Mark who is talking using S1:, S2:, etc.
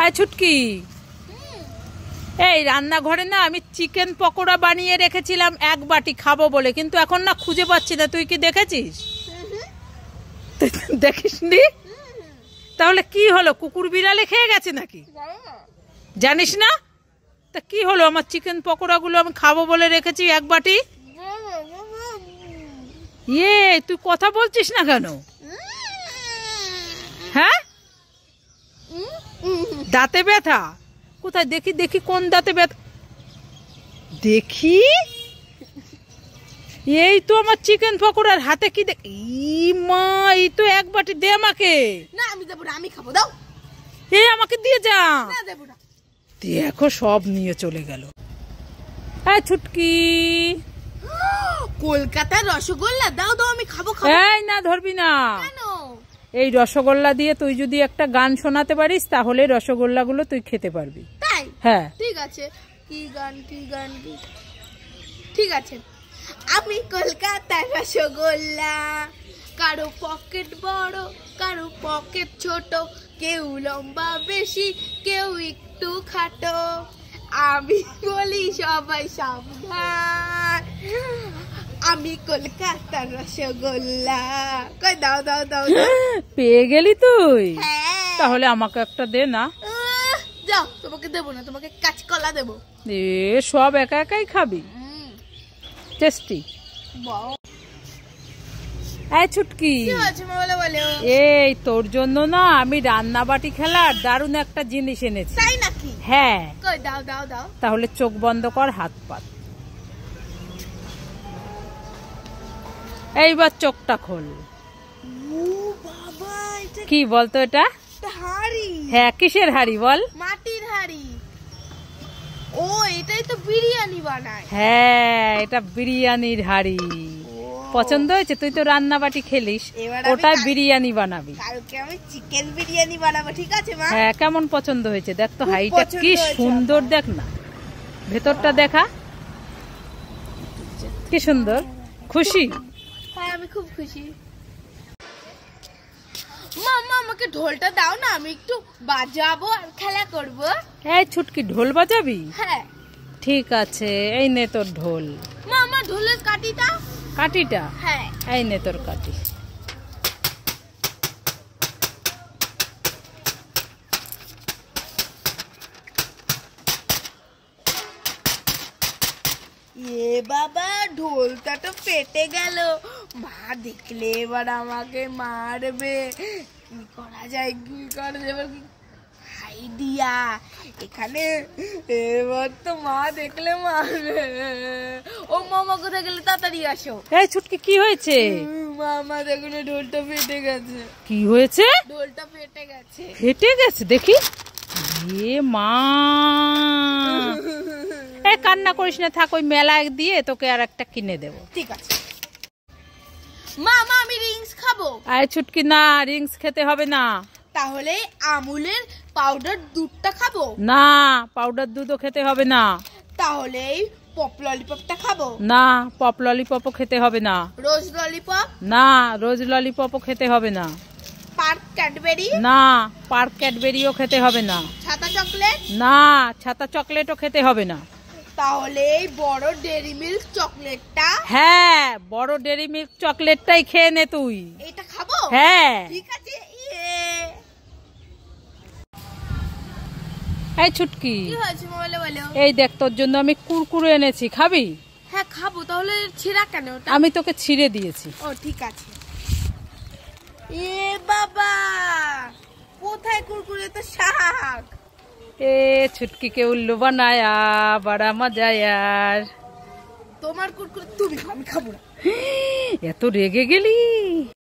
S1: আয় ছুটকি, এই রান্নাঘরে না আমি চিকেন পকোড়া বানিয়ে রেখেছিলাম এক বাটি খাবো বলে, কিন্তু এখন না খুঁজে পাচ্ছি না। তুই কি দেখেছিস? দেখিসনি? তাহলে কি হলো, কুকুর বিড়ালে খেয়ে গেছে নাকি? জানিস না? তা কি হলো, আমার চিকেন পকোড়া গুলো আমি খাবো বলে রেখেছি এক বাটি। ইয়ে, তুই কথা বলছিস না কেন? হ্যাঁ, দাঁতে ব্যথা? কোথায় দেখি দেখি, কোন দাঁতে ব্যথা দেখি? এই তো আমার চিকেন পকোড়ার হাতে কি দেখ, মা এই তো এক বাটি দে আমাকে।
S2: না আমি দেবো না, আমি খাবো, দাও।
S1: এই আমাকে দিয়ে যা।
S2: না দেবো না।
S1: দেখো সব নিয়ে চলে গেল। এই ছুটকি,
S2: কলকাতার রসগোল্লা দাও, দাও আমি খাবো খাবো।
S1: এই না, ধরবি না।
S2: কেন?
S1: এই রসগোল্লা দিয়ে তুই যদি একটা গান শোনাতে পারিস তাহলে রসগোল্লা গুলো তুই খেতে পারবি।
S2: তাই?
S1: হ্যাঁ
S2: ঠিক আছে। কি গান, কি গান, কি? ঠিক আছে। আমি কলকাতার রসগোল্লা, কারো পকেট বড় কারো পকেট ছোট, কেউ লম্বা বেশি কেউ একটু খাটো, আমি বলি সবাই সাবধান, আমি কলকাতার রসগোল্লা। কই দাও দাও দাও।
S1: পেয়ে গেলি তুই?
S2: হ্যাঁ।
S1: তাহলে আমাকে একটা দে না।
S2: যাও, তোমাকে দেবো না, তোমাকে কাঁচকলা দেবো।
S1: এ সব একা একাই খাবি? টেস্টি। এই ছুটকি, এই তোর জন্য না আমি রান্না বাটি খেলার দারুণ একটা জিনিস এনেছি।
S2: তাই নাকি?
S1: হ্যাঁ।
S2: কই দাও দাও দাও।
S1: তাহলে চোখ বন্ধ কর, হাত পাত। এইবার চোখটা খোল।
S2: ও বাবা, এটা
S1: কি বলতো এটা?
S2: হাড়ি।
S1: হ্যাঁ, কিসের হাড়ি বল?
S2: মাটির হাড়ি। ও এটাই তো বিরিয়ানি বানায়।
S1: হ্যাঁ, এটা বিরিয়ানির হাড়ি। পছন্দ হয়েছে? তুই তো রান্না বাটি খেলিস, ওটাই বিরিয়ানি বানাবি।
S2: কালকে আমি চিকেন বিরিয়ানি বানাবো, ঠিক আছে মা?
S1: হ্যাঁ, কেমন পছন্দ হয়েছে? দেখ তো হাড়িটা কি সুন্দর, দেখ না ভেতরটা, দেখা কি সুন্দর। খুশি?
S2: হ্যাঁ আমি খুব খুশি। মাম্মা আমাকে ঢোলটা দাও না, আমি একটু বাজাবো আর খেলা করব।
S1: এই ছুটকি, ঢোল বাজাবি?
S2: হ্যাঁ
S1: ঠিক আছে, এই নে তোর ঢোল।
S2: মাম্মা ঢোলের কাঠিটা।
S1: কাঠিটা?
S2: হ্যাঁ
S1: এই নে তোর কাঠি।
S2: এ বাবা, ঢোলটা তো ফেটে গেল। মা দেখলে এবার আমাকে মারবে। কি করা যায়, কি করা যাবে? আইডিয়া এখানে, এবার তো মা দেখলে মারবে। ও মামা কোথায় গেলে, তাড়াতাড়ি আসো।
S1: এই ছুটকি, কি হয়েছে?
S2: মামা দেখুন, ঢোলটা ফেটে গেছে।
S1: কি হয়েছে?
S2: ঢোলটা ফেটে গেছে।
S1: ফেটে গেছে? দেখি। এ মা, এই কান্না করিস না, থাক, ওই মেলা দিয়ে তোকে আর একটা কিনে দেবো।
S2: ঠিক আছে। মামা আমি রিংস খাবো।
S1: আয় ছুটকি, না রিংস খেতে হবে না।
S2: তাহলে আমুলের পাউডার দুধটা খাবো।
S1: না, পাউডার দুধও খেতে হবে না।
S2: তাহলে পপ ললিপপটা খাবো।
S1: না, পপ ললিপপও খেতে হবে না।
S2: রোজ ললিপপ।
S1: না, রোজ ললিপপও খেতে হবে না।
S2: Park Cadbury.
S1: না, পার্ক ক্যাডবেরিও খেতে হবে না।
S2: ছাতা চকলেট।
S1: না, ছাতা চকলেটও খেতে হবে না।
S2: তাহলে এই বড় ডেরি মিল্ক চকলেটটা।
S1: হ্যাঁ, বড় ডেরি মিল্ক চকলেটটাই খেয়ে নে তুই।
S2: এটা খাবো?
S1: হ্যাঁ।
S2: ঠিক আছে।
S1: এই ছুটকি,
S2: কি হয়েছে বলো বলো।
S1: এই দেখ, তোর জন্য আমি কুরকুরে এনেছি, খাবি?
S2: হ্যাঁ খাবো। তাহলে ছিঁড়া কেন ওটা?
S1: আমি তোকে ছিঁড়ে দিয়েছি।
S2: ও ঠিক আছে। এ বাবা, কোথায় কুরকুরে? তো শাক।
S1: এ ছুটকি কে উল্লু বানায়া, বড়া মজা यार।
S2: তোমার কুরকুরে তুমি খাও, আমি খাবো না।
S1: এত রেগে গেলি?